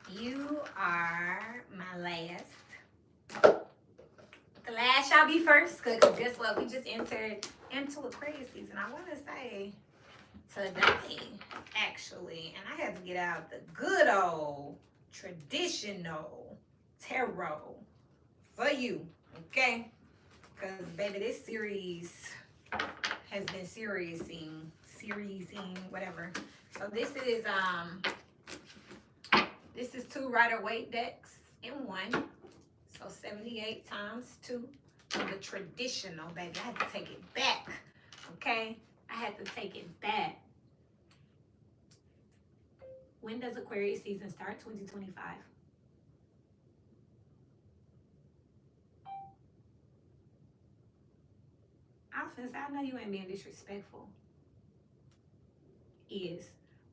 You are my last. The last shall be first, because guess what? We just entered into Aquarius season. I want to say today, actually, and I had to get out the good old traditional tarot for you, okay? Because, baby, this series has been seriesing, whatever. So this is two Rider-Waite decks in one. So 78 times 2 of the traditional, baby. I had to take it back, okay? I had to take it back. When does Aquarius season start? 2025. I know you ain't being disrespectful.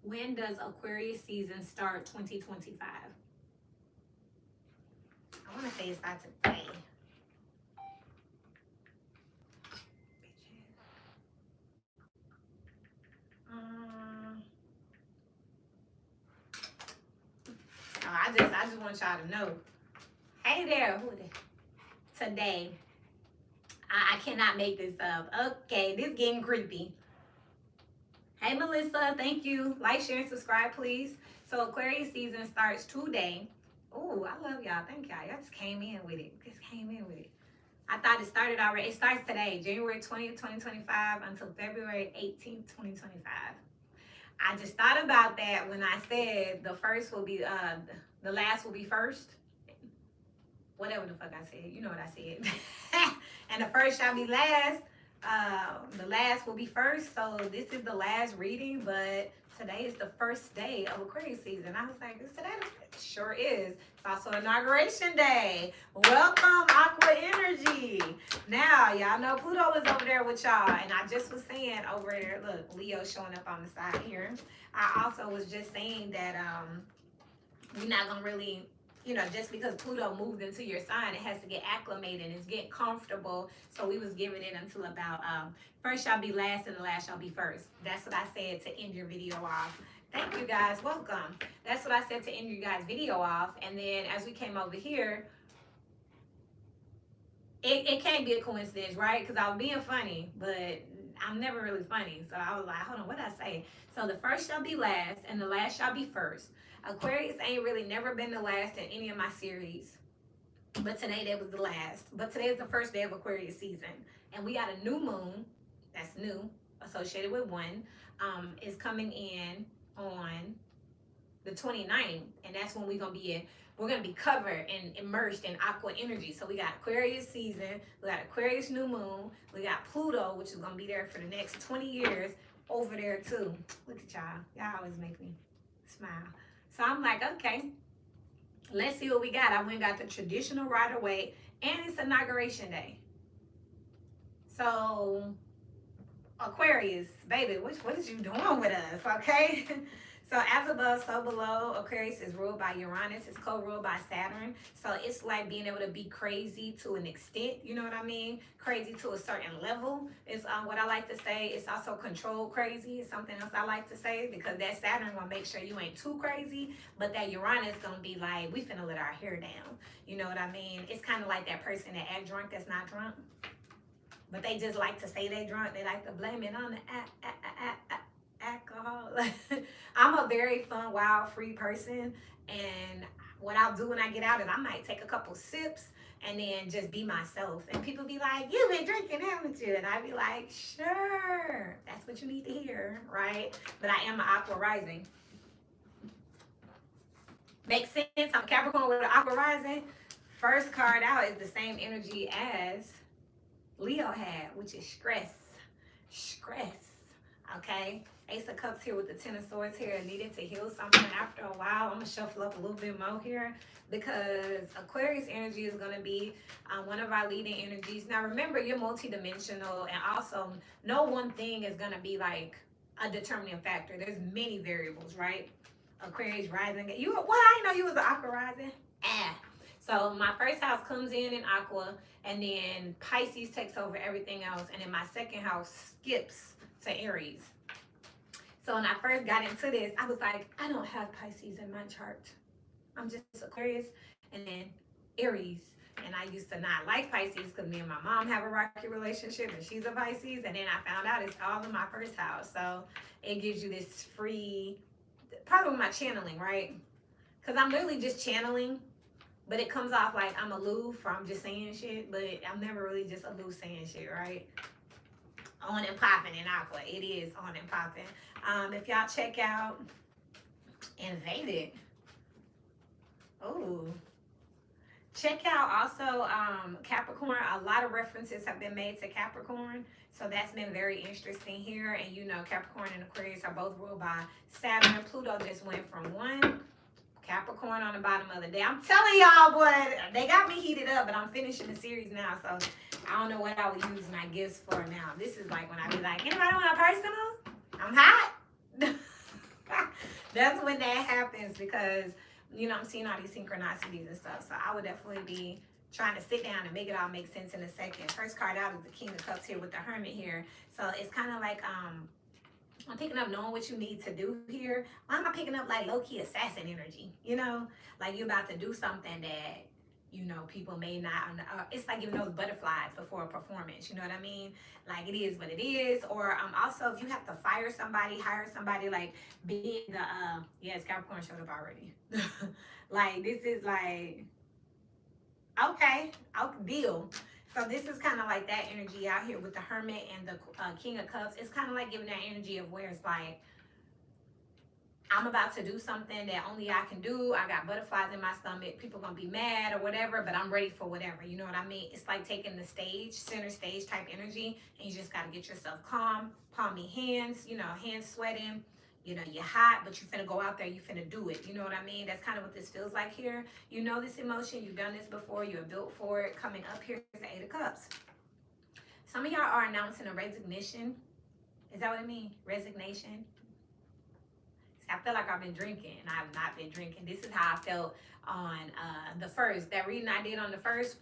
When does Aquarius season start? 2025. I want to say it's not today. So I just want y'all to know. Hey there, who is it? Today. I cannot make this up. Okay, this getting creepy. Hey Melissa, thank you. Like, share, and subscribe, please. So Aquarius season starts today. Oh, I love y'all. Thank y'all. Y'all just came in with it. I thought it started already. It starts today, January 20th, 2025 until February 18th, 2025. I just thought about that when I said the last will be first. Whatever the fuck I said, you know what I said. And the first shall be last. The last will be first. So this is the last reading, but today is the first day of Aquarius season. I was like, is today? It sure is. It's also inauguration day. Welcome, Aqua Energy. Now, y'all know Pluto is over there with y'all. And I just was saying over there, look, Leo showing up on the side here. I also was just saying that we're not going to really, just because Pluto moved into your sign, it has to get acclimated. It's getting comfortable. So we was giving it until about first shall be last and the last shall be first. That's what I said to end your video off. Thank you guys. Welcome. That's what I said to end your guys' video off. And then as we came over here, it can't be a coincidence, right? Because I was being funny, but I'm never really funny. So I was like, hold on, what did I say? So the first shall be last and the last shall be first. Aquarius ain't really never been the last in any of my series. But today that was the last. But today is the first day of Aquarius season. And we got a new moon, that's new, associated with one, is coming in on the 29th. And that's when we're going to be covered and immersed in aqua energy. So we got Aquarius season, we got Aquarius new moon, we got Pluto, which is going to be there for the next 20 years over there too. Look at y'all. Y'all always make me smile. So I'm like, okay, let's see what we got. I went and got the traditional Rider-Waite, and it's inauguration day. So Aquarius, baby, what is you doing with us, okay? So as above, so below. Aquarius is ruled by Uranus. It's co-ruled by Saturn. So it's like being able to be crazy to an extent. You know what I mean? Crazy to a certain level is what I like to say. It's also controlled crazy. It's something else I like to say, because that Saturn gonna make sure you ain't too crazy, but that Uranus gonna be like, we finna let our hair down. You know what I mean? It's kind of like that person that act drunk that's not drunk, but they just like to say they drunk. They like to blame it on the alcohol. I'm a very fun, wild, free person, and what I'll do when I get out is I might take a couple sips and then just be myself. And people be like, "You've been drinking, haven't you?" And I be like, "Sure, that's what you need to hear, right?" But I am an Aqua rising. Makes sense. I'm Capricorn with an Aqua rising. First card out is the same energy as Leo had, which is stress. Okay, Ace of Cups here with the Ten of Swords here. I needed to heal something after a while. I'm gonna shuffle up a little bit more here, because Aquarius energy is gonna be one of our leading energies. Now remember, you're multidimensional, and also no one thing is gonna be like a determining factor. There's many variables, right? Aquarius rising. I didn't know you was an Aqua rising. So my first house comes in Aqua, and then Pisces takes over everything else, and then my second house skips to Aries. So when I first got into this, I was like, I don't have Pisces in my chart. I'm just Aquarius, and then Aries. And I used to not like Pisces because me and my mom have a rocky relationship and she's a Pisces. And then I found out it's all in my first house. So it gives you this free, probably with my channeling, right? Because I'm literally just channeling, but it comes off like I'm aloof or I'm just saying shit, but I'm never really just aloof saying shit, right? On and popping in Aqua. It is on and popping. If y'all check out Invaded, oh, check out also Capricorn. A lot of references have been made to Capricorn. So that's been very interesting here. And you know, Capricorn and Aquarius are both ruled by Saturn. Pluto just went from one Capricorn on the bottom of the day. I'm telling y'all, boy, they got me heated up, but I'm finishing the series now. So I don't know what I would use my gifts for now. This is like when I be like, anybody want a personal? I'm hot. That's when that happens because you know, I'm seeing all these synchronicities and stuff. So I would definitely be trying to sit down and make it all make sense in a second. First card out is the King of Cups here with the Hermit here. So it's kind of like I'm picking up knowing what you need to do here. Why am I picking up like low-key assassin energy? You know, like you're about to do something that, you know, people may not, it's like giving those butterflies before a performance. You know what I mean? Like it is what it is. Or also if you have to fire somebody, hire somebody, like being the, yes, Capricorn showed up already. Like this is like, okay, I'll deal. So this is kind of like that energy out here with the Hermit and the King of Cups. It's kind of like giving that energy of where it's like, I'm about to do something that only I can do. I got butterflies in my stomach. People gonna be mad or whatever, but I'm ready for whatever. You know what I mean? It's like taking the stage, center stage type energy, and you just gotta get yourself calm, palmy hands, you know, hands sweating. You know, you're hot, but you finna go out there, you finna do it. You know what I mean? That's kind of what this feels like here. You know this emotion, you've done this before, you're built for it. Coming up here is the Eight of Cups. Some of y'all are announcing a resignation. Is that what I mean? Resignation. I feel like I've been drinking and I've not been drinking. This is how I felt on the 1st. That reading I did on the 1st,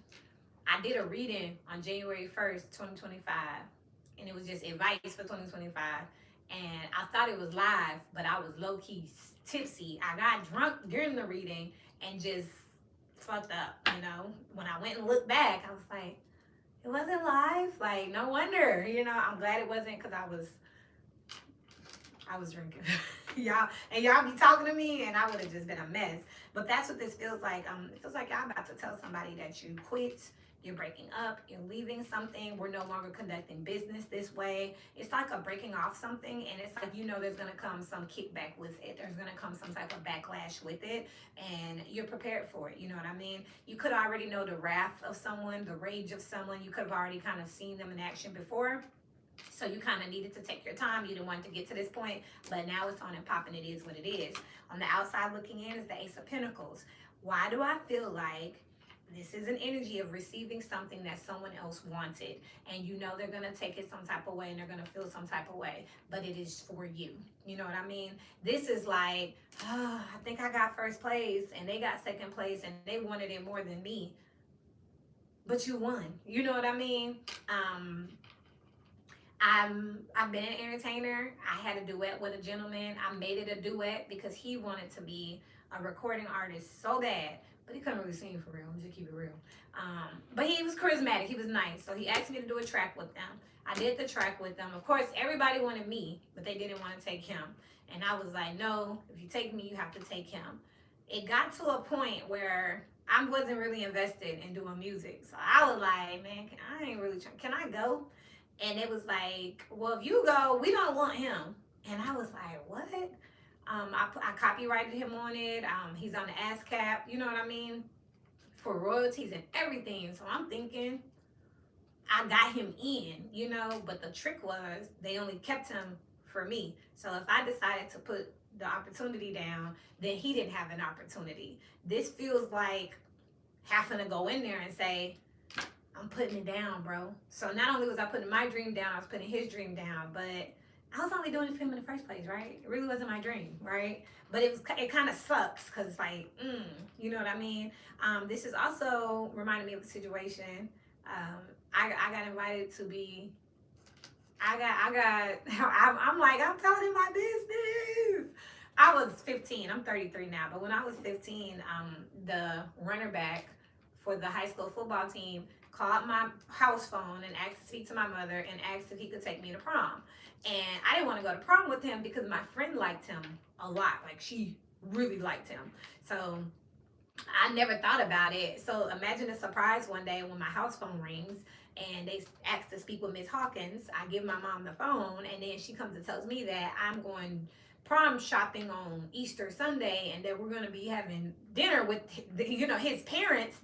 I did a reading on January 1st, 2025. And it was just advice for 2025. And I thought it was live, but I was low-key tipsy. I got drunk during the reading and just fucked up, you know. When I went and looked back, I was like, it wasn't live? Like, no wonder, you know. I'm glad it wasn't because I was drinking. y'all be talking to me and I would have just been a mess. But that's what this feels like. It feels like y'all about to tell somebody that you quit, you're breaking up, you're leaving something, we're no longer conducting business this way. It's like a breaking off something, and it's like, you know, there's gonna come some kickback with it. There's gonna come some type of backlash with it, and you're prepared for it. You know what I mean? You could already know the wrath of someone, the rage of someone. You could have already kind of seen them in action before. So you kind of needed to take your time. You didn't want to get to this point, but now it's on and popping. It is what it is. On the outside looking in is the Ace of Pentacles. Why do I feel like this is an energy of receiving something that someone else wanted, and you know they're going to take it some type of way and they're going to feel some type of way, but it is for you. You know what I mean? This is like, oh, I think I got first place and they got second place and they wanted it more than me, but you won. You know what I mean? I've been an entertainer. I had a duet with a gentleman. I made it a duet because he wanted to be a recording artist so bad, but he couldn't really sing for real. I'm just keep it real. But he was charismatic. He was nice. So he asked me to do a track with them. I did the track with them. Of course, everybody wanted me, but they didn't want to take him. And I was like, no, if you take me, you have to take him. It got to a point where I wasn't really invested in doing music. So I was like, man, I ain't really trying. Can I go? And it was like, well, if you go, we don't want him. And I was like, what? I copyrighted him on it. He's on the ASCAP, you know what I mean? For royalties and everything. So I'm thinking, I got him in, you know? But the trick was, they only kept him for me. So if I decided to put the opportunity down, then he didn't have an opportunity. This feels like having to go in there and say, I'm putting it down, bro. So not only was I putting my dream down, I was putting his dream down, but I was only doing it for him in the first place, right? It really wasn't my dream, right? But it kind of sucks because it's like, you know what I mean? This is also reminding me of the situation. I got invited to be, I'm like, I'm telling him my business. I was 15. I'm 33 now, but when I was 15, the runner back for the high school football team called my house phone and asked to speak to my mother and asked if he could take me to prom. And I didn't want to go to prom with him because my friend liked him a lot. Like she really liked him. So I never thought about it. So imagine a surprise one day when my house phone rings and they ask to speak with Miss Hawkins. I give my mom the phone, and then she comes and tells me that I'm going prom shopping on Easter Sunday, and that we're going to be having dinner with his parents.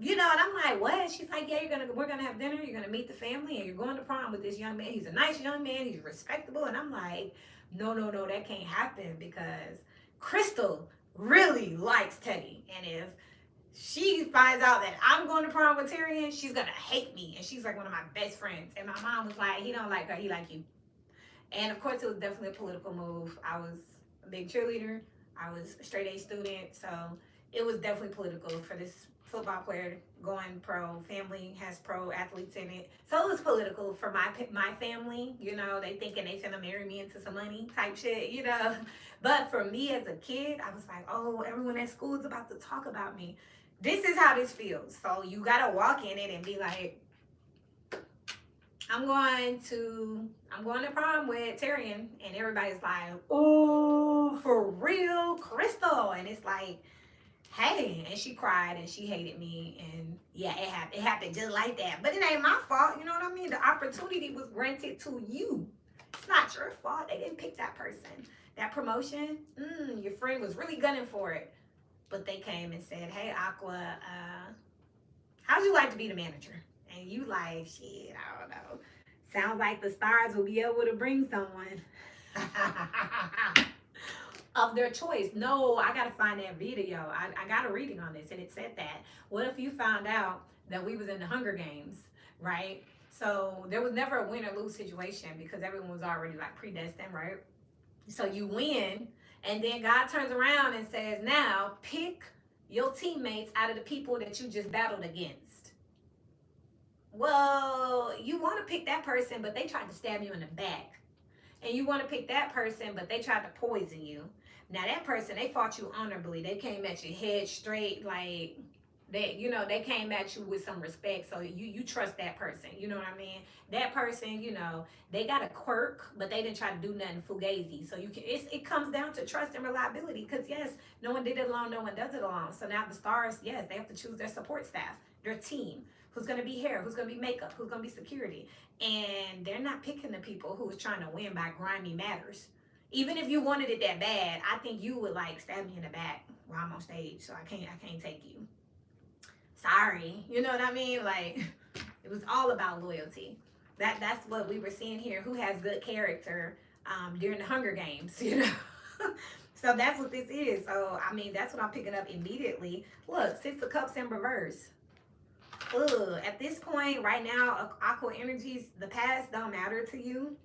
And I'm like, what? She's like, yeah, we're gonna have dinner. You're gonna meet the family, and you're going to prom with this young man. He's a nice young man. He's respectable. And I'm like, no, that can't happen because Crystal really likes Teddy, and if she finds out that I'm going to prom with Tyrion, she's gonna hate me, and she's like one of my best friends. And my mom was like, he don't like her, he like you. And of course, it was definitely a political move. I was a big cheerleader. I was a straight A student, so it was definitely political for this football player going pro. Family has pro athletes in it, so it was political for my family. They thinking they finna marry me into some money type shit. But for me as a kid, I was like, oh, everyone at school is about to talk about me. This is how this feels. So you gotta walk in it and be like, I'm going to prom with Tyrion, and everybody's like, oh, for real, Crystal? And it's like, hey, and she cried and she hated me, and yeah, it happened just like that. But it ain't my fault, you know what I mean? The opportunity was granted to you. It's not your fault. They didn't pick that person. That promotion, your friend was really gunning for it. But they came and said, hey, Aqua, how'd you like to be the manager? And you like, shit, I don't know. Sounds like the stars will be able to bring someone of their choice. No, I gotta find that video. I got a reading on this, and it said that. What if you found out that we was in the Hunger Games, right? So there was never a win or lose situation because everyone was already like predestined, right? So you win, and then God turns around and says, now pick your teammates out of the people that you just battled against. Well, you want to pick that person, but they tried to stab you in the back. And you want to pick that person, but they tried to poison you. Now that person, they fought you honorably. They came at you head straight, like they came at you with some respect. So you trust that person. You know what I mean? That person, they got a quirk, but they didn't try to do nothing fugazi. So it comes down to trust and reliability. Because yes, no one did it alone, no one does it alone. So now the stars, yes, they have to choose their support staff, their team. Who's going to be hair? Who's going to be makeup? Who's going to be security? And they're not picking the people who is trying to win by grimy matters. Even if you wanted it that bad, I think you would like stab me in the back while I'm on stage. So I can't take you. Sorry. You know what I mean? Like, it was all about loyalty. That's what we were seeing here. Who has good character during the Hunger Games, So that's what this is. So, I mean, that's what I'm picking up immediately. Look, 6 of Cups in reverse. At this point right now, Aqua energies, the past don't matter to you.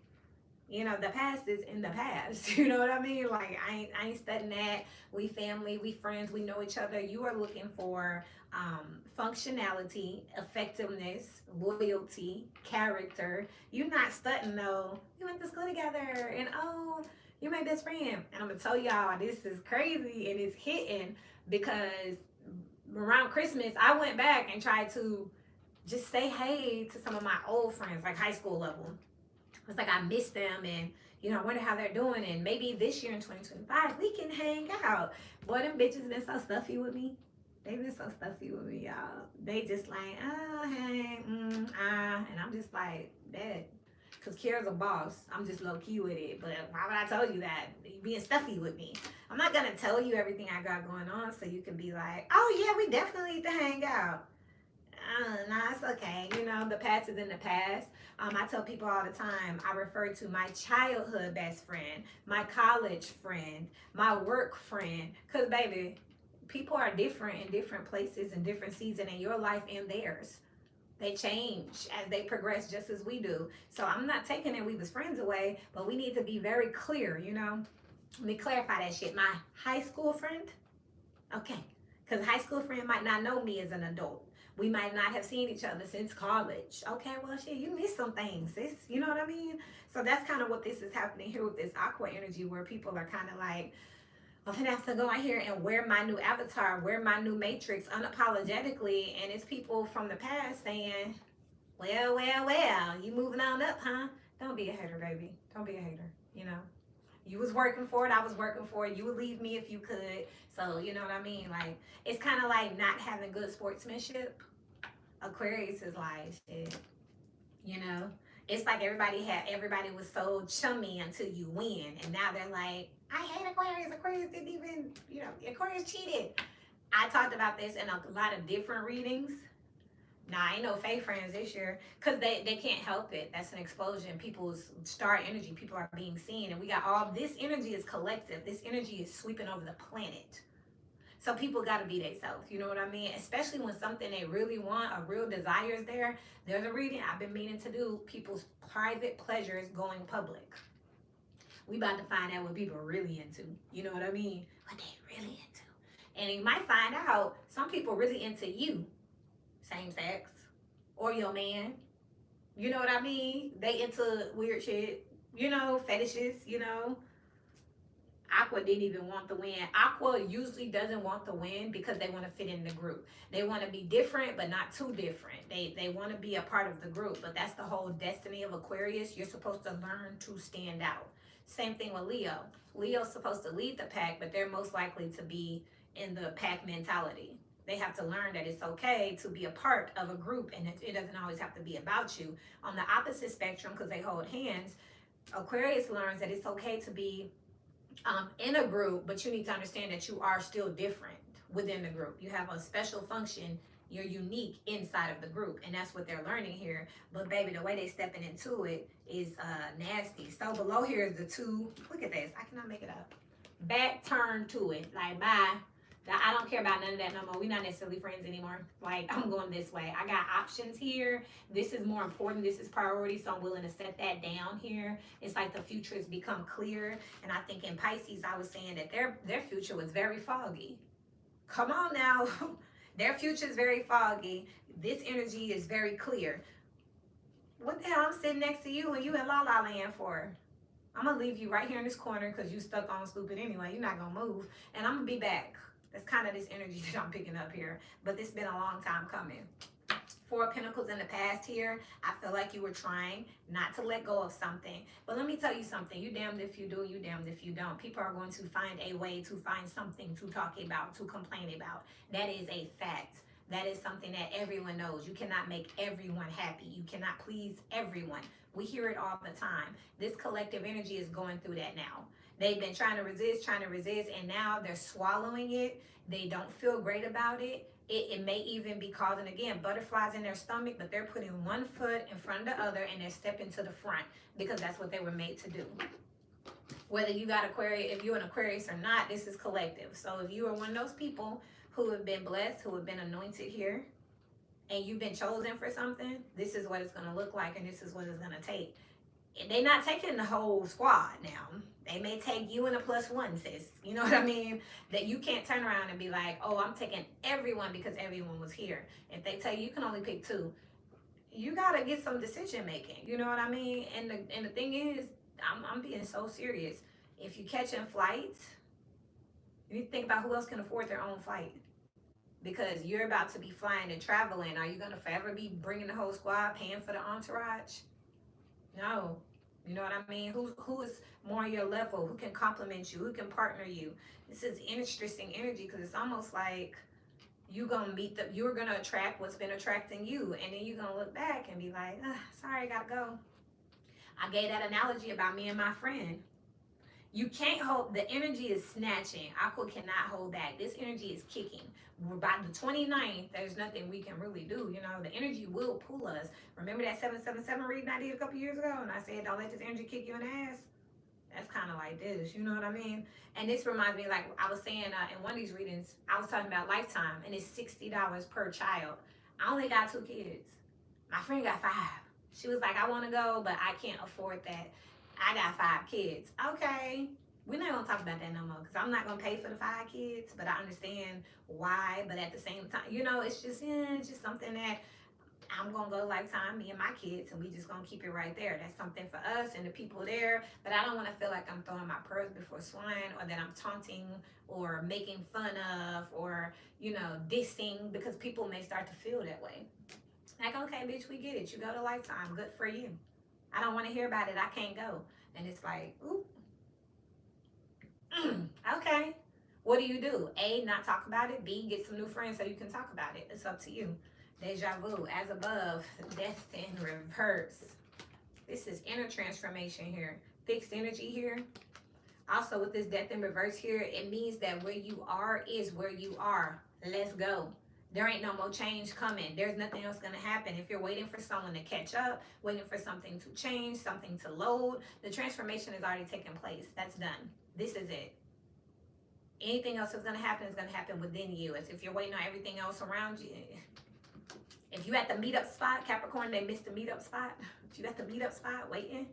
The past is in the past. You know what I mean? Like, I ain't studying that. We family, we friends, we know each other. You are looking for functionality, effectiveness, loyalty, character. You're not studying though. We went to school together, and oh, you're my best friend. And I'm gonna tell y'all, this is crazy and it's hitting because around Christmas, I went back and tried to just say hey to some of my old friends, like high school level. It's like I miss them, and I wonder how they're doing, and maybe this year in 2025 we can hang out. Boy, them bitches been so stuffy with me. They been so stuffy with me, y'all. They just like, oh, hey, and I'm just like, that. Because Kiara's a boss. I'm just low-key with it. But why would I tell you that? You being stuffy with me. I'm not going to tell you everything I got going on so you can be like, oh, yeah, we definitely need to hang out. Nah, it's okay. The past is in the past. I tell people all the time, I refer to my childhood best friend, my college friend, my work friend. Because, baby, people are different in different places and different seasons in your life and theirs. They change as they progress just as we do. So I'm not taking that we was friends away, but we need to be very clear, Let me clarify that shit. My high school friend, okay, Because high school friend might not know me as an adult. We might not have seen each other since college. Okay, well, shit, you missed some things, sis. You know what I mean? So that's kind of what this is happening here with this aqua energy, where people are kind of like, I'm gonna have to go out here and wear my new avatar, wear my new matrix unapologetically. And it's people from the past saying, well, you moving on up, huh? Don't be a hater, baby. Don't be a hater, you know? You was working for it, I was working for it. You would leave me if you could. So, you know what I mean? Like, it's kind of like not having good sportsmanship. Aquarius is like, shit, you know? It's like everybody was so chummy until you win. And now they're like, I hate Aquarius. Aquarius didn't even, Aquarius cheated. I talked about this in a lot of different readings. Nah, ain't no fake friends this year because they can't help it. That's an explosion. People's star energy, people are being seen. And we got all this energy is collective. This energy is sweeping over the planet. So people got to be themselves. You know what I mean? Especially when something they really want, a real desire is there. There's a reading I've been meaning to do. People's private pleasures going public. We about to find out what people are really into. You know what I mean? What they really into. And you might find out some people really into you. Same sex, or your man, you know what I mean? They into weird shit, fetishes, Aqua didn't even want the win. Aqua usually doesn't want the win because they want to fit in the group. They want to be different, but not too different. They want to be a part of the group, but that's the whole destiny of Aquarius. You're supposed to learn to stand out. Same thing with Leo. Leo's supposed to lead the pack, but they're most likely to be in the pack mentality. They have to learn that it's okay to be a part of a group, and it doesn't always have to be about you. On the opposite spectrum, because they hold hands, Aquarius learns that it's okay to be in a group, but you need to understand that you are still different within the group. You have a special function. You're unique inside of the group, and that's what they're learning here. But baby, the way they stepping into it is nasty. So below here is the two. Look at this. I cannot make it up. Back turn to it. Like, bye. I don't care about none of that no more. We're not necessarily friends anymore. Like, I'm going this way. I got options here. This is more important. This is priority, so I'm willing to set that down here. It's like the future has become clear. And I think in Pisces, I was saying that their future was very foggy. Come on now. Their future is very foggy. This energy is very clear. What the hell I'm sitting next to you and you in La La Land for? I'm going to leave you right here in this corner because you stuck on stupid anyway. You're not going to move. And I'm going to be back. That's kind of this energy that I'm picking up here. But this has been a long time coming. Four of Pentacles in the past here. I feel like you were trying not to let go of something. But let me tell you something. You damned if you do, you damned if you don't. People are going to find a way to find something to talk about, to complain about. That is a fact. That is something that everyone knows. You cannot make everyone happy. You cannot please everyone. We hear it all the time. This collective energy is going through that now. They've been trying to resist, and now they're swallowing it. They don't feel great about it. It may even be causing, again, butterflies in their stomach, but they're putting one foot in front of the other and they're stepping to the front because that's what they were made to do. Whether you got Aquarius, if you're an Aquarius or not, this is collective. So if you are one of those people who have been blessed, who have been anointed here, and you've been chosen for something, this is what it's going to look like and this is what it's going to take. They're not taking the whole squad now. They may take you and a +1, sis. You know what I mean? That you can't turn around and be like, oh, I'm taking everyone because everyone was here. If they tell you can only pick 2, you got to get some decision making. You know what I mean? And the thing is, I'm being so serious. If you catching flights, you need to think about who else can afford their own flight. Because you're about to be flying and traveling. Are you going to forever be bringing the whole squad, paying for the entourage? No. You know what I mean? Who is more on your level? Who can compliment you? Who can partner you? This is interesting energy because it's almost like you're gonna attract what's been attracting you, and then you're gonna look back and be like, sorry, I gotta go. I gave that analogy about me and my friend. You can't hold, the energy is snatching. Aqua cannot hold back. This energy is kicking. By the 29th, there's nothing we can really do. The energy will pull us. Remember that 777 reading I did a couple years ago? And I said, don't let this energy kick you in the ass. That's kind of like this, you know what I mean? And this reminds me, like I was saying in one of these readings, I was talking about Lifetime, and it's $60 per child. I only got 2 kids. My friend got 5. She was like, I want to go, but I can't afford that. I got 5 kids. Okay. We're not gonna talk about that no more because I'm not gonna pay for the 5 kids, but I understand why. But at the same time, it's just something that I'm gonna go lifetime, me and my kids, and we just gonna keep it right there. That's something for us and the people there. But I don't want to feel like I'm throwing my pearls before swine, or that I'm taunting or making fun of, or dissing, because people may start to feel that way. Like, okay, bitch, we get it. You go to lifetime, good for you. I don't want to hear about it. I can't go. And it's like, ooh, okay. What do? A, not talk about it. B, get some new friends so you can talk about it. It's up to you. Deja vu, as above, death in reverse. This is inner transformation here. Fixed energy here. Also with this death in reverse here, it means that where you are is where you are. Let's go. There ain't no more change coming. There's nothing else going to happen. If you're waiting for someone to catch up, waiting for something to change, something to load, the transformation has already taken place. That's done. This is it. Anything else that's going to happen is going to happen within you. As if you're waiting on everything else around you. If you at the meetup spot, Capricorn, they missed the meetup spot. If you at the meetup spot waiting,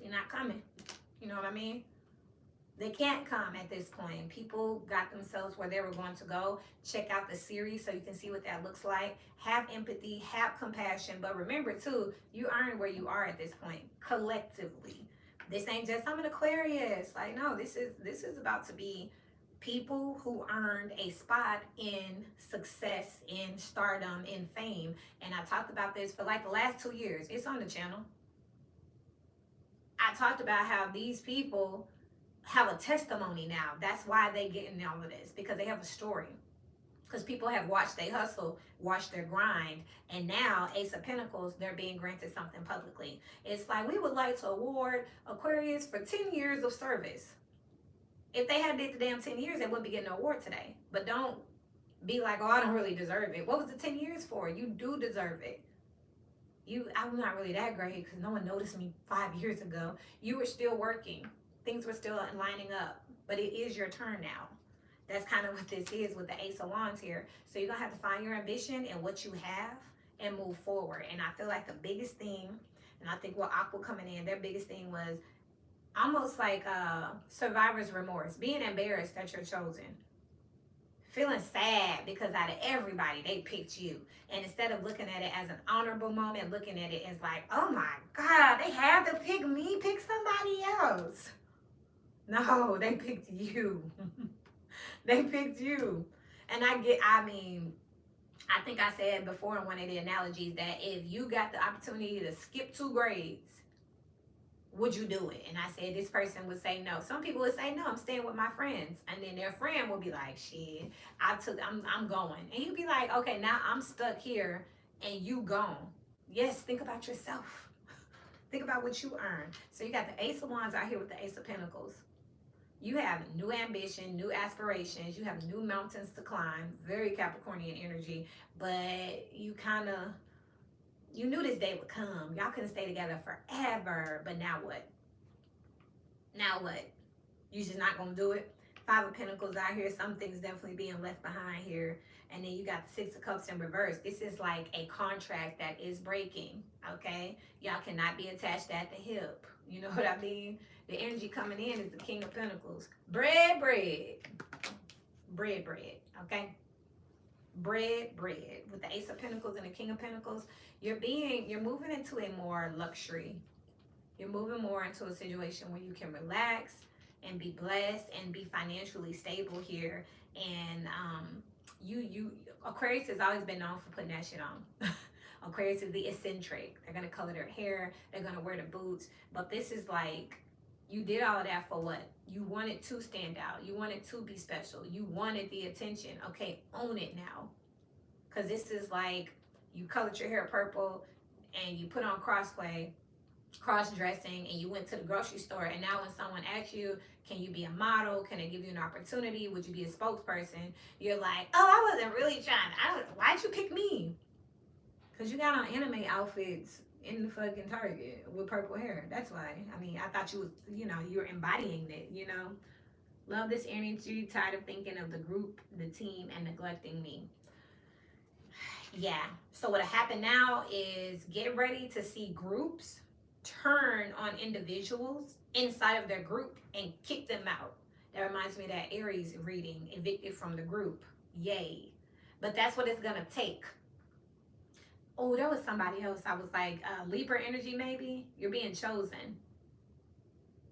you're not coming. You know what I mean? They can't come at this point. People got themselves where they were going to go. Check out the series so you can see what that looks like. Have empathy, have compassion. But remember, too, you earn where you are at this point, collectively. This ain't just, I'm an Aquarius. Like, no, this is about to be people who earned a spot in success, in stardom, in fame. And I talked about this for like the last 2 years. It's on the channel. I talked about how these people have a testimony now. That's why they get in all of this, because they have a story. Because people have watched their hustle, watched their grind, and now Ace of Pentacles, they're being granted something publicly. It's like, we would like to award Aquarius for 10 years of service. If they had did the damn 10 years, they wouldn't be getting an award today. But don't be like, oh, I don't really deserve it. What was the 10 years for? You do deserve it. I'm not really that great because no one noticed me 5 years ago. You were still working. Things were still lining up. But it is your turn now. That's kind of what this is with the Ace of Wands here. So you're going to have to find your ambition and what you have and move forward. And I feel like the biggest thing, and I think with Aqua coming in, their biggest thing was almost like survivor's remorse. Being embarrassed that you're chosen. Feeling sad because out of everybody, they picked you. And instead of looking at it as an honorable moment, looking at it as like, oh my God, they had to pick me, pick somebody else. No, they picked you. They picked you. And I think I said before in one of the analogies that if you got the opportunity to skip 2 grades, would you do it? And I said this person would say no. Some people would say no, I'm staying with my friends. And then their friend will be like, shit, I'm going. And you'd be like, okay, now I'm stuck here and you gone. Yes, think about yourself. Think about what you earn. So you got the Ace of Wands out here with the Ace of Pentacles. You have new ambition, new aspirations. You have new mountains to climb. Very Capricornian energy. But you knew this day would come. Y'all couldn't stay together forever. But now what? Now what? You just not going to do it? 5 of Pentacles out here. Some things definitely being left behind here. And then you got the 6 of Cups in reverse. This is like a contract that is breaking. Okay? Y'all cannot be attached at the hip. You know what I mean? The energy coming in is the King of Pentacles. Bread. Okay? Bread. With the Ace of Pentacles and the King of Pentacles, you're moving into a more luxury. You're moving more into a situation where you can relax and be blessed and be financially stable here. And Aquarius has always been known for putting that shit on. Aquarius is the eccentric. They're going to color their hair. They're going to wear the boots. But this is like, you did all of that for what? You wanted to stand out. You wanted to be special. You wanted the attention. Okay, own it now. Because this is like, you colored your hair purple and you put on cross-dressing, and you went to the grocery store. And now when someone asks you, can you be a model? Can they give you an opportunity? Would you be a spokesperson? You're like, oh, I wasn't really trying. Why'd you pick me? Because you got on anime outfits in the fucking Target with purple hair. That's why. I mean, I thought you was, you're embodying it, Love this energy. Tired of thinking of the group, the team, and neglecting me. Yeah. So what'll happen now is get ready to see groups turn on individuals inside of their group and kick them out. That reminds me of that Aries reading, evicted from the group. Yay. But that's what it's gonna take. Oh, there was somebody else. I was like, Libra energy, maybe. You're being chosen.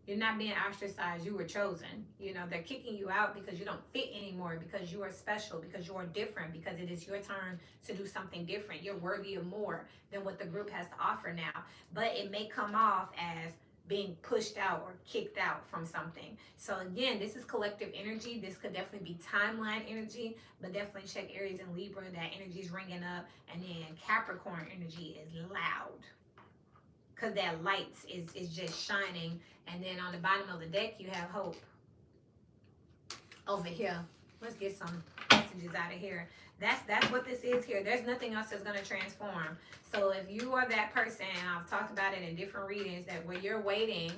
You're not being ostracized. You were chosen. You know, they're kicking you out because you don't fit anymore, because you are special, because you are different, because it is your turn to do something different. You're worthy of more than what the group has to offer now. But it may come off as being pushed out or kicked out from something. So again, this is collective energy. This could definitely be timeline energy, but definitely check Aries and Libra. That energy is ringing up. And then Capricorn energy is loud, because that light is just shining. And then on the bottom of the deck, you have hope. Over here, let's get some messages out of here. That's what this is here. There's nothing else that's going to transform. So if you are that person, and I've talked about it in different readings, that where you're waiting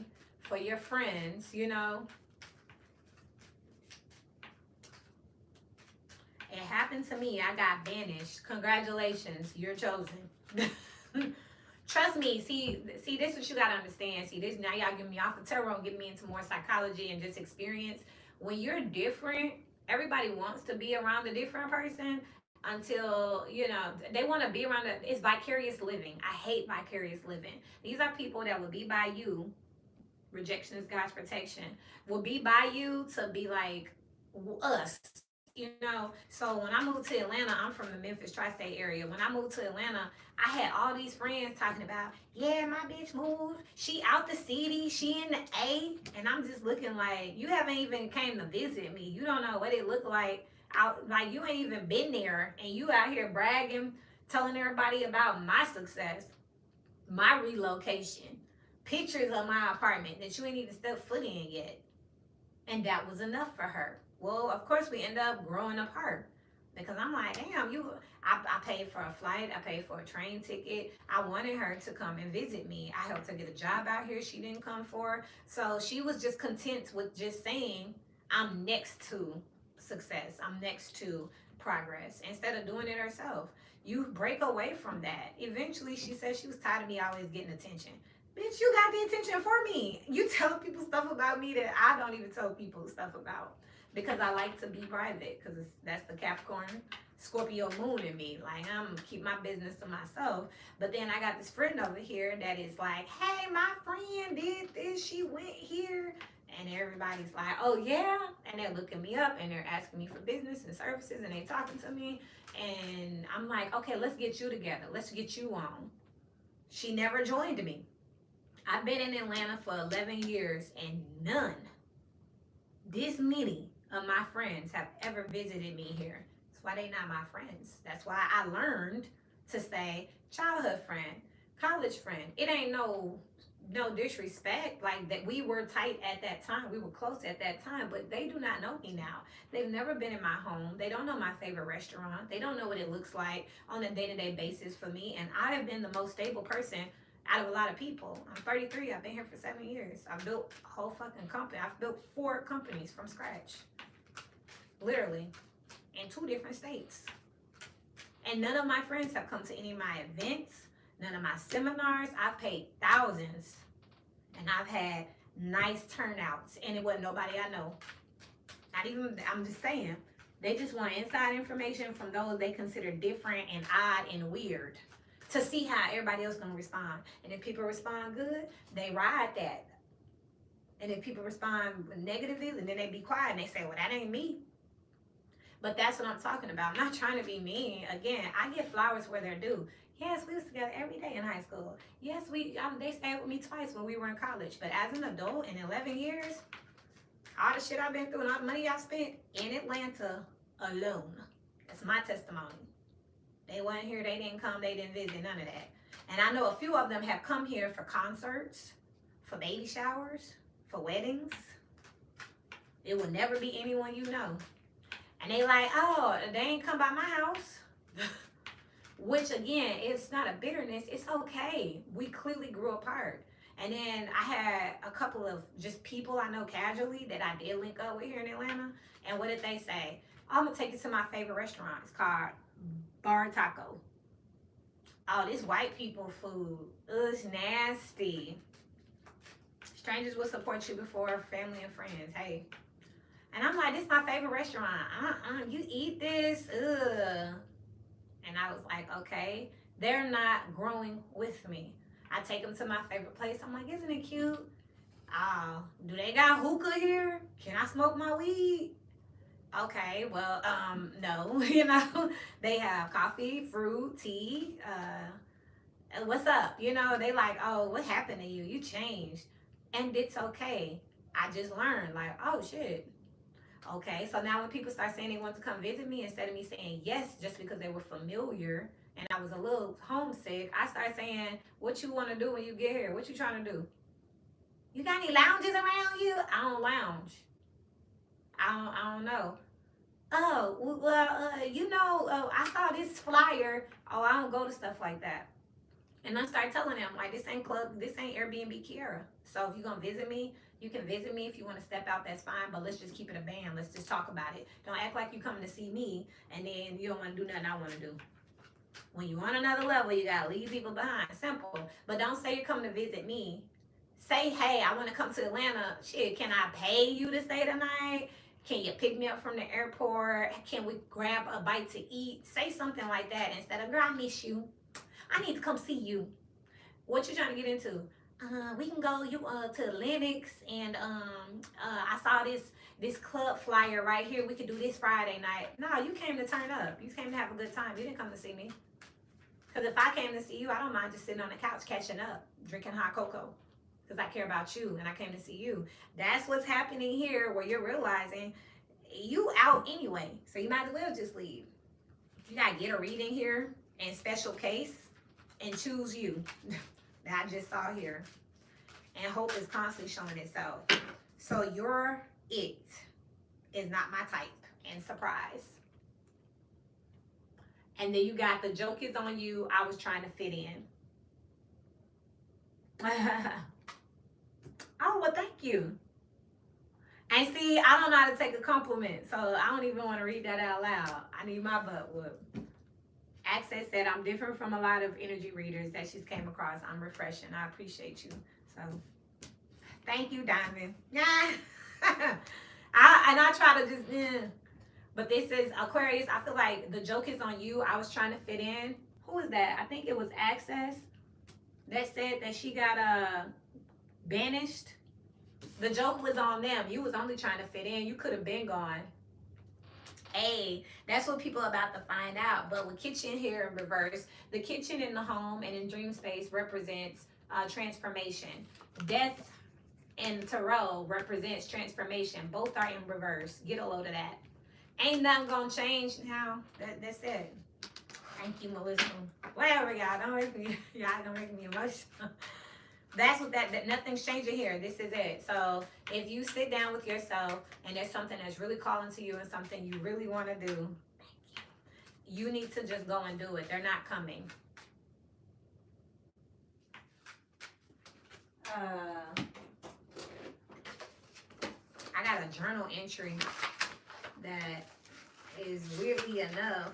for your friends, you know, it happened to me. I got banished. Congratulations, you're chosen. Trust me. See, this is what you gotta understand. See, this now y'all getting me off of tarot and getting me into more psychology and just experience. When you're different, everybody wants to be around a different person until, you know, they want to be around it's vicarious living. I hate vicarious living. These are people that will be by you. Rejection is God's protection. Will be by you to be like us. You know, so when I moved to Atlanta, I'm from the Memphis tri-state area. When I moved to Atlanta, I had all these friends talking about, yeah, my bitch moved. She out the city. She in the A. And I'm just looking like, you haven't even came to visit me. You don't know what it looked like. Like, you ain't even been there. And you out here bragging, telling everybody about my success, my relocation, pictures of my apartment that you ain't even stepped foot in yet. And that was enough for her. Well, of course, we end up growing apart, because I'm like, damn, I paid for a flight. I paid for a train ticket. I wanted her to come and visit me. I helped her get a job out here she didn't come for. So she was just content with just saying, I'm next to success. I'm next to progress, instead of doing it herself. You break away from that. Eventually, she said she was tired of me always getting attention. Bitch, you got the attention for me. You tell people stuff about me that I don't even tell people stuff about, because I like to be private, because that's the Capricorn Scorpio moon in me. Like, I'm gonna keep my business to myself. But then I got this friend over here that is like, hey, my friend did this, she went here. And everybody's like, oh yeah? And they're looking me up and they're asking me for business and services and they talking to me. And I'm like, okay, let's get you together. Let's get you on. She never joined me. I've been in Atlanta for 11 years and none, this many of my friends have ever visited me here. That's why they not my friends. That's why I learned to say childhood friend, college friend. It ain't no disrespect, like that. We were tight at that time. We were close at that time, but they do not know me now. They've never been in my home. They don't know my favorite restaurant. They don't know what it looks like on a day-to-day basis for me. And I have been the most stable person out of a lot of people. I'm 33. I've been here for 7 years. I've built a whole fucking company. I've built 4 companies from scratch. Literally. In 2 different states. And none of my friends have come to any of my events. None of my seminars. I've paid thousands. And I've had nice turnouts. And it wasn't nobody I know. Not even, I'm just saying. They just want inside information from those they consider different and odd and weird, to see how everybody else gonna respond. And if people respond good, they ride that. And if people respond negatively, then they be quiet and they say, well, that ain't me. But that's what I'm talking about. I'm not trying to be mean. Again, I get flowers where they're due. Yes, we was together every day in high school. Yes, they stayed with me twice when we were in college. But as an adult in 11 years, all the shit I've been through and all the money I spent in Atlanta alone. That's my testimony. They weren't here, they didn't come, they didn't visit, none of that. And I know a few of them have come here for concerts, for baby showers, for weddings. It will never be anyone you know. And they like, oh, they ain't come by my house. Which again, it's not a bitterness, it's okay. We clearly grew apart. And then I had a couple of just people I know casually that I did link up with here in Atlanta. And what did they say? I'm gonna take you to my favorite restaurant. It's called Bar Taco. Oh, this white people food. Ugh, it's nasty. Strangers will support you before family and friends. Hey. And I'm like, this is my favorite restaurant. You eat this? Ugh. And I was like, okay. They're not growing with me. I take them to my favorite place. I'm like, isn't it cute? Oh, do they got hookah here? Can I smoke my weed? Okay, well, no. You know, they have coffee, fruit, tea. What's up? You know, they like, oh, what happened to you? You changed. And it's okay. I just learned, like, oh, shit. Okay, so now when people start saying they want to come visit me, instead of me saying yes just because they were familiar and I was a little homesick, I start saying, what you want to do when you get here? What you trying to do? You got any lounges around you? I don't lounge. I don't know. Oh, well, I saw this flyer. Oh, I don't go to stuff like that. And I start telling them, like, this ain't club, this ain't Airbnb Kiera. So if you're going to visit me, you can visit me. If you want to step out, that's fine. But let's just keep it a band. Let's just talk about it. Don't act like you coming to see me and then you don't want to do nothing I want to do. When you on another level, you got to leave people behind. Simple. But don't say you're coming to visit me. Say, hey, I want to come to Atlanta. Shit, can I pay you to stay tonight? Can you pick me up from the airport? Can we grab a bite to eat? Say something like that instead of, girl, I miss you. I need to come see you. What you trying to get into? We can go to Lennox and I saw this club flyer right here. We could do this Friday night. No, you came to turn up. You came to have a good time. You didn't come to see me. Because if I came to see you, I don't mind just sitting on the couch catching up, drinking hot cocoa. Because I care about you and I came to see you. That's what's happening here where you're realizing you out anyway. So you might as well just leave. You got to get a reading here in special case and choose you. That I just saw here. And hope is constantly showing itself. So your it is not my type. And surprise. And then you got the joke is on you. I was trying to fit in. Oh, well, thank you. And see, I don't know how to take a compliment. So I don't even want to read that out loud. I need my butt whooped. Access said, I'm different from a lot of energy readers that she's came across. I'm refreshing. I appreciate you. So, thank you, Diamond. Yeah. I try to just, But this is Aquarius. I feel like the joke is on you. I was trying to fit in. Who is that? I think it was Access that said that she got banished. The joke was on them. You was only trying to fit in. You could have been gone. Hey, that's what people are about to find out. But with kitchen here in reverse, the kitchen in the home and in dream space represents transformation. Death and tarot represents transformation. Both are in reverse. Get a load of that. Ain't nothing gonna change now. That's it. Thank you, Melissa. Whatever, y'all. Don't make me emotional. That's what that nothing's changing here. This is it. So if you sit down with yourself and there's something that's really calling to you and something you really want to do, you need to just go and do it. They're not coming. I got a journal entry that is weirdly enough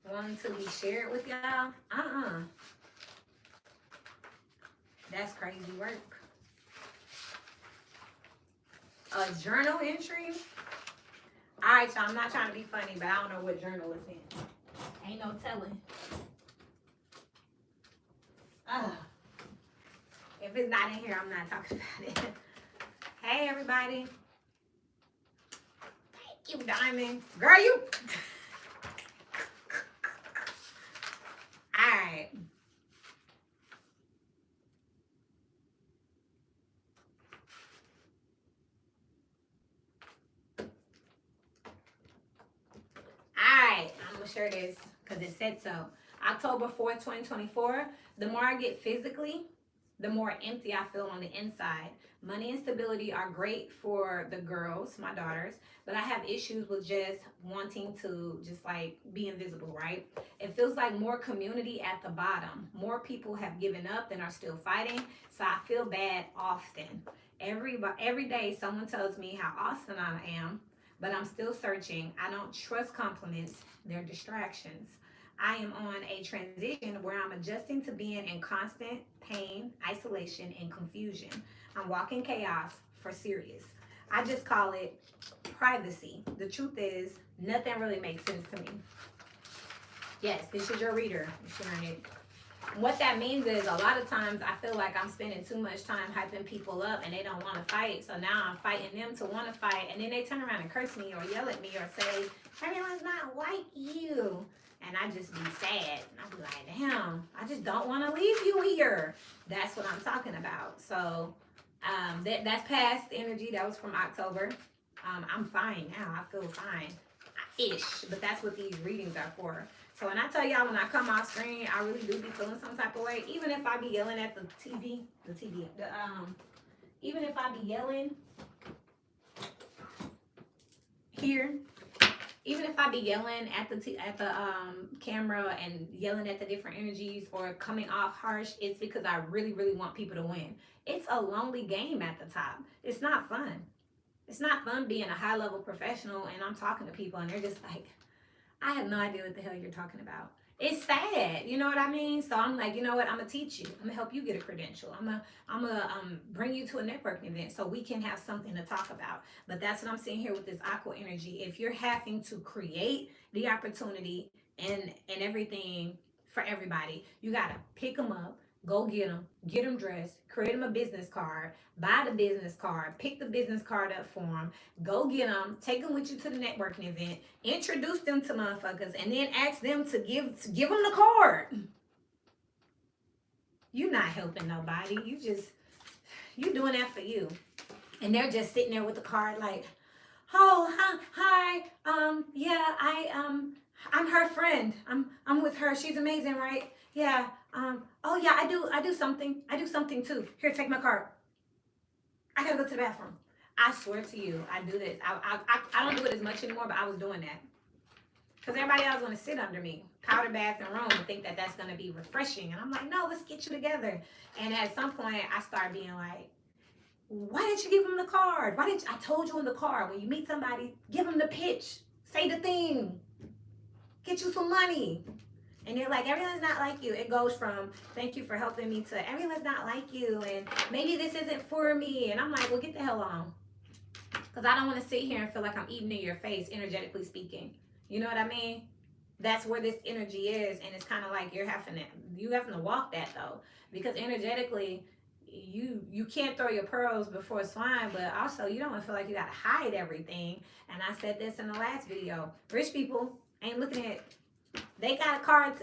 one to be shared with y'all. That's crazy work. A journal entry? Alright, y'all, I'm not trying to be funny, but I don't know what journal it's in. Ain't no telling. If it's not in here, I'm not talking about it. Hey, everybody. Thank you, Diamond. Girl, you... Alright. Alright, I'm going to share this because it said so. October 4th, 2024. The more I get physically, the more empty I feel on the inside. Money and stability are great for the girls, my daughters, but I have issues with just wanting to just like be invisible, right? It feels like more community at the bottom. More people have given up than are still fighting, so I feel bad often. Every day someone tells me how awesome I am, but I'm still searching. I don't trust compliments. They're distractions. I am on a transition where I'm adjusting to being in constant pain, isolation, and confusion. I'm walking chaos for serious. I just call it privacy. The truth is, nothing really makes sense to me. Yes, this is your reader. You're sharing it. What that means is a lot of times I feel like I'm spending too much time hyping people up and they don't want to fight. So now I'm fighting them to want to fight. And then they turn around and curse me or yell at me or say, everyone's not like you. And I just be sad. I'll be like, damn, I just don't want to leave you here. That's what I'm talking about. So that's past energy. That was from October. I'm fine now. I feel fine-ish. But that's what these readings are for. So when I tell y'all, when I come off screen, I really do be feeling some type of way. Even if I be yelling at the TV, even if I be yelling here, even if I be yelling at the camera and yelling at the different energies or coming off harsh, it's because I really, really want people to win. It's a lonely game at the top. It's not fun. It's not fun being a high level professional and I'm talking to people and they're just like, I have no idea what the hell you're talking about. It's sad, you know what I mean? So I'm like, you know what? I'm gonna teach you. I'm gonna help you get a credential. I'm gonna bring you to a networking event so we can have something to talk about. But that's what I'm seeing here with this aqua energy. If you're having to create the opportunity and everything for everybody, you gotta pick them up, go get them dressed, create them a business card, buy the business card, pick the business card up for them, go get them, take them with you to the networking event, introduce them to motherfuckers, and then ask them to give them the card. You're not helping nobody. You doing that for you. And they're just sitting there with the card like, oh, hi, yeah, I'm her friend. I'm with her. She's amazing, right? Yeah. Oh yeah, I do something. I do something too. Here, take my card. I gotta go to the bathroom. I swear to you, I do this. I don't do it as much anymore, but I was doing that. Because everybody else want to sit under me, powder bath and room, and think that that's going to be refreshing. And I'm like, no, let's get you together. And at some point, I start being like, why didn't you give them the card? I told you in the car, when you meet somebody, give them the pitch. Say the thing. Get you some money. And they're like, everyone's not like you. It goes from, thank you for helping me, to everyone's not like you. And maybe this isn't for me. And I'm like, well, get the hell on. Because I don't want to sit here and feel like I'm eating in your face, energetically speaking. You know what I mean? That's where this energy is. And it's kind of like you having to walk that though. Because energetically, you can't throw your pearls before swine, but also you don't want to feel like you got to hide everything. And I said this in the last video. Rich people ain't looking at, they got cars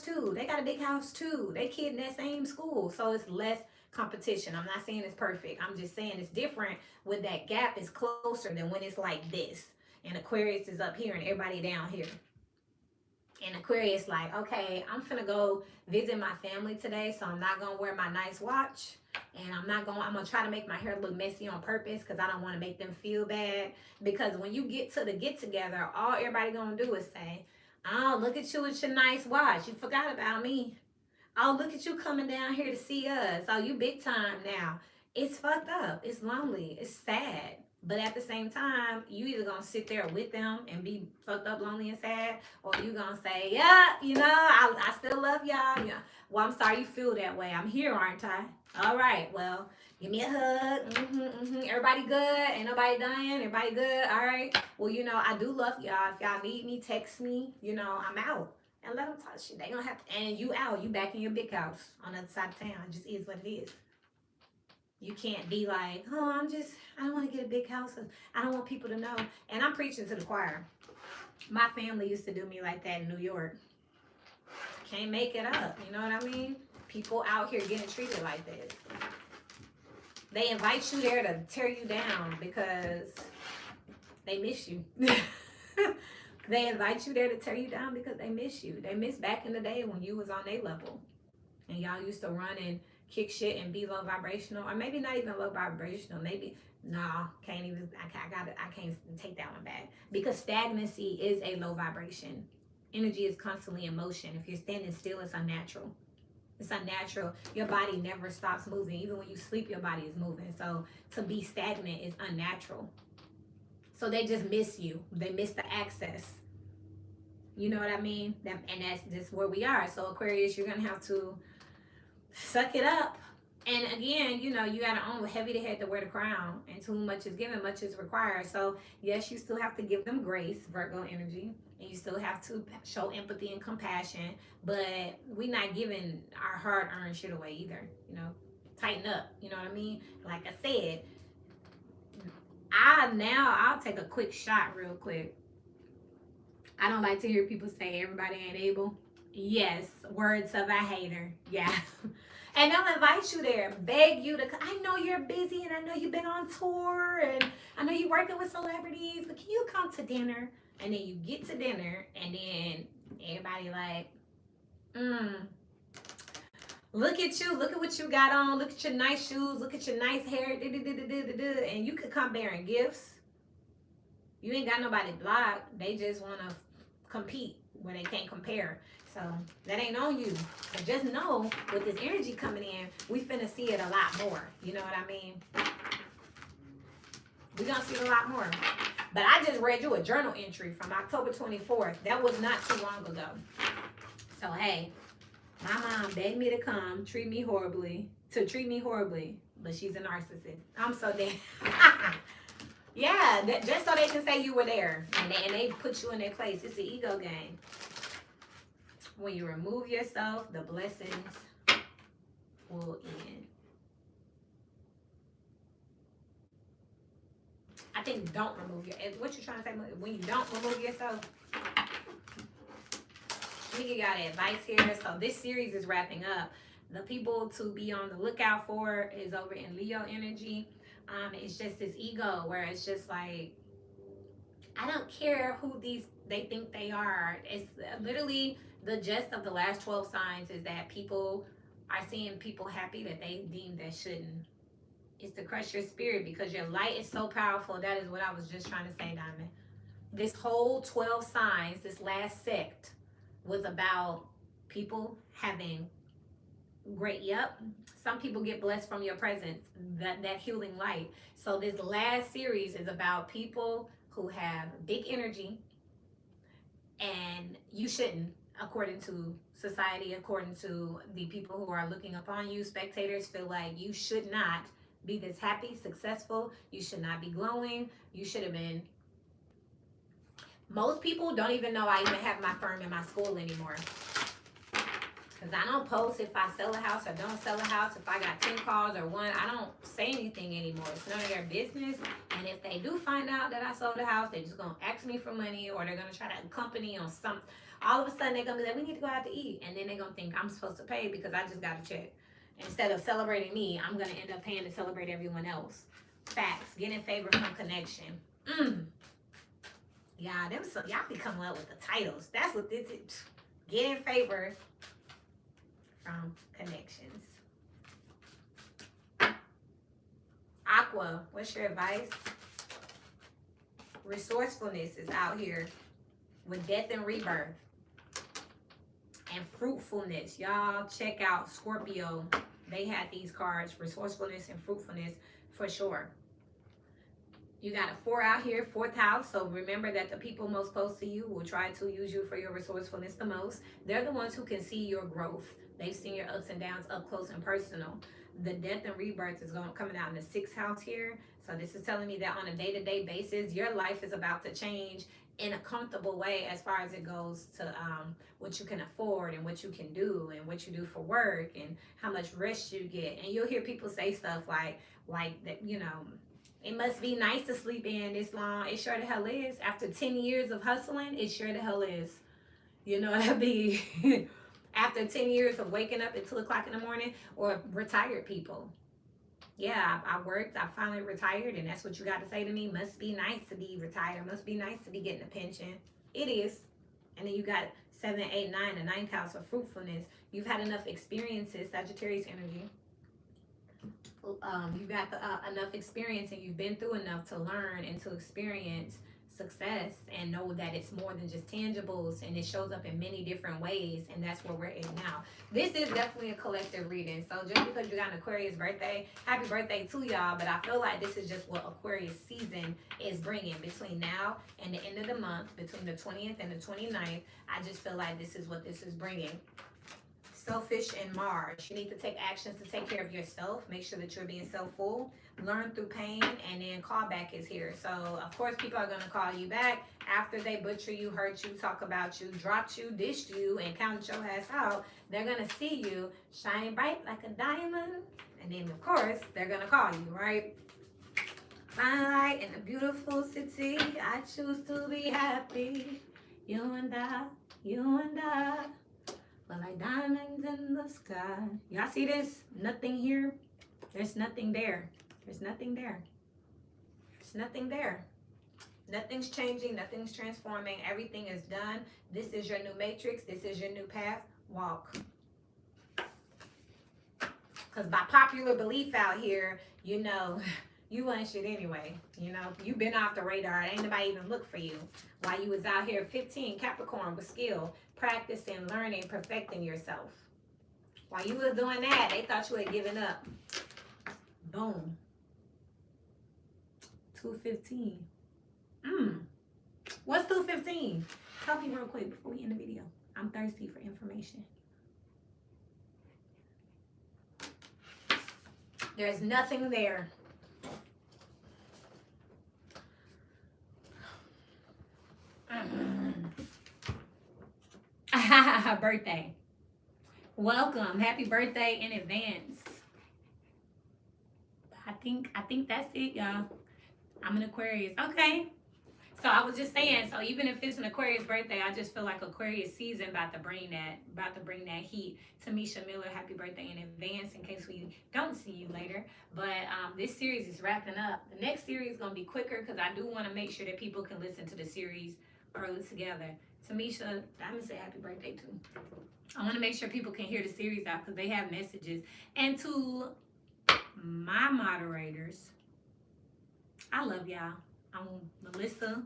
too. They got a big house too. They kid in that same school. So it's less competition. I'm not saying it's perfect. I'm just saying it's different when that gap is closer than when it's like this. And Aquarius is up here and everybody down here. And Aquarius like, okay, I'm finna go visit my family today, so I'm not gonna wear my nice watch. And I'm gonna try to make my hair look messy on purpose because I don't want to make them feel bad. Because when you get to the get together, all everybody gonna do is say, oh, look at you with your nice watch. You forgot about me. Oh, look at you coming down here to see us. Oh, you big time now. It's fucked up. It's lonely. It's sad. But at the same time, you either gonna sit there with them and be fucked up, lonely, and sad, or you gonna say, yeah, you know, I still love y'all. Yeah. Well, I'm sorry you feel that way. I'm here, aren't I? All right, well, give me a hug. Everybody good? Ain't nobody dying? Everybody good? All right. Well, you know, I do love y'all. If y'all need me, text me. You know, I'm out. And let them touch you. They gonna have to, and you out. You back in your big house on the other side of town. It just is what it is. You can't be like, oh, I don't want to get a big house. I don't want people to know. And I'm preaching to the choir. My family used to do me like that in New York. Can't make it up. You know what I mean? People out here getting treated like this. They invite you there to tear you down because they miss you. They invite you there to tear you down because they miss you. They miss back in the day when you was on their level. And y'all used to run and kick shit and be low vibrational, or maybe not even low vibrational. Maybe I can't take that one back, because stagnancy is a low vibration. Energy is constantly in motion. If you're standing still, it's unnatural. It's unnatural. Your body never stops moving. Even when you sleep, your body is moving. So to be stagnant is unnatural. So they just miss you. They miss the access. You know what I mean? And that's just where we are. So Aquarius, you're gonna have to suck it up. And again, you know, you gotta own heavy to head to wear the crown, and too much is given, much is required. So yes, you still have to give them grace, Virgo energy, and you still have to show empathy and compassion. But we're not giving our hard-earned shit away either. You know, tighten up. You know what I mean? Like I said, I'll take a quick shot real quick. I don't like to hear people say everybody ain't able. Yes, words of a hater. Yeah. And they'll invite you there, beg you to. I know you're busy, and I know you've been on tour, and I know you're working with celebrities, but can you come to dinner? And then you get to dinner, and then everybody like, mm, look at you, look at what you got on, look at your nice shoes, look at your nice hair, and you could come bearing gifts. You ain't got nobody blocked. They just want to compete where they can't compare. So that ain't on you. But just know, with this energy coming in, we finna see it a lot more. You know what I mean? We're gonna see it a lot more. But I just read you a journal entry from October 24th. That was not too long ago. So hey, my mom begged me to come, treat me horribly, but she's a narcissist. I'm so dead. Yeah, just so they can say you were there, and they put you in their place. It's an ego game. When you remove yourself, the blessings will end. I think don't remove your. What you trying to say? When you don't remove yourself. Let me give y'all the advice here. So this series is wrapping up. The people to be on the lookout for is over in Leo energy. It's just this ego where it's just like, I don't care who they think they are. It's literally the gist of the last 12 signs is that people are seeing people happy that they deem that shouldn't. It's to crush your spirit because your light is so powerful. That is what I was just trying to say, Diamond. This whole 12 signs, this last sect, was about people having great, some people get blessed from your presence, that healing light. So this last series is about people who have big energy, and you shouldn't, according to society, according to the people who are looking upon you. Spectators feel like you should not be this happy, successful. You should not be glowing. You should have been. Most people don't even know I even have my firm in my school anymore. Because I don't post if I sell a house or don't sell a house. If I got 10 calls or one, I don't say anything anymore. It's none of their business. And if they do find out that I sold a house, they're just going to ask me for money, or they're going to try to accompany on something. All of a sudden, they're going to be like, we need to go out to eat. And then they're going to think I'm supposed to pay because I just got a check. Instead of celebrating me, I'm going to end up paying to celebrate everyone else. Facts. Get in favor from connection. Yeah, y'all be coming up with the titles. That's what this is. Get in favor from connections. Aqua, what's your advice? Resourcefulness is out here with death and rebirth. And fruitfulness. Y'all check out Scorpio. They had these cards, resourcefulness and fruitfulness for sure. You got a 4 out here, 4th house. So remember that the people most close to you will try to use you for your resourcefulness the most. They're the ones who can see your growth. They've seen your ups and downs up close and personal. The death and rebirth is coming out in the 6th house here. So this is telling me that on a day-to-day basis, your life is about to change in a comfortable way as far as it goes to what you can afford and what you can do and what you do for work and how much rest you get. And you'll hear people say stuff like that, you know, it must be nice to sleep in this long. It sure the hell is. After 10 years of hustling, it sure the hell is. You know what I mean? After 10 years of waking up at 2 o'clock in the morning, or retired people. Yeah, I worked, I finally retired, and that's what you got to say to me. Must be nice to be retired. Must be nice to be getting a pension. It is. And then you got 7, 8, 9, the 9th house of fruitfulness. You've had enough experiences, Sagittarius energy. You've got enough experience, and you've been through enough to learn and to experience success and know that it's more than just tangibles, and it shows up in many different ways, and that's where we're at now. This is definitely a collective reading, so just because you got an Aquarius birthday, happy birthday to y'all. But I feel like this is just what Aquarius season is bringing between now and the end of the month, between the 20th and the 29th. I just feel like this is what this is bringing. Selfish and Mars. You need to take actions to take care of yourself. Make sure that you're being self-full. Learn through pain, and then callback is here. So, of course, people are going to call you back after they butcher you, hurt you, talk about you, dropped you, dished you, and counted your ass out. They're going to see you shining bright like a diamond. And then, of course, they're going to call you, right? Fine light in a beautiful city. I choose to be happy. You and I, you and I. But like diamonds in the sky. Y'all see this? Nothing here. There's nothing there. There's nothing there. There's nothing there. Nothing's changing. Nothing's transforming. Everything is done. This is your new matrix. This is your new path. Walk. Because by popular belief out here, you know, you want shit anyway. You know, you've been off the radar. Ain't nobody even look for you. While you was out here 15, Capricorn, with skill, practicing, learning, perfecting yourself. While you was doing that, they thought you had given up. Boom. 215. What's 215? Tell me real quick before we end the video. I'm thirsty for information. There's nothing there. Birthday. Welcome. Happy birthday in advance. I think that's it, y'all. I'm an Aquarius. Okay. So I was just saying, so even if it's an Aquarius birthday, I just feel like Aquarius season about to bring that heat. Tamisha Miller, happy birthday in advance in case we don't see you later. But this series is wrapping up. The next series is going to be quicker because I do want to make sure that people can listen to the series early together. Tamisha, I'm going to say happy birthday too. I want to make sure people can hear the series out because they have messages. And to my moderators, I love y'all. I'm Melissa,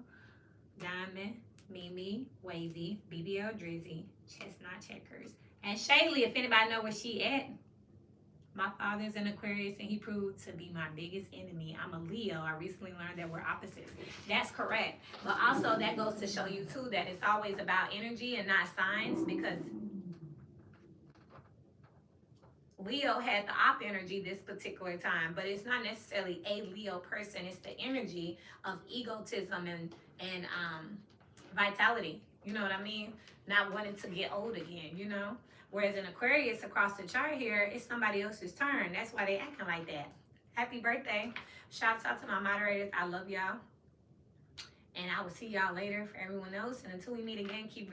Diamond, Mimi, Wavy, BBL Drizzy, Chestnut Checkers, and Shaylee, if anybody know where she at. My father's an Aquarius, and he proved to be my biggest enemy. I'm a Leo. I recently learned that we're opposites. That's correct. But also, that goes to show you, too, that it's always about energy and not signs, because Leo had the op energy this particular time, but it's not necessarily a Leo person. It's the energy of egotism and vitality. You know what I mean? Not wanting to get old again, you know? Whereas in Aquarius across the chart here, it's somebody else's turn. That's why they acting like that. Happy birthday. Shouts out to my moderators. I love y'all. And I will see y'all later for everyone else. And until we meet again, keep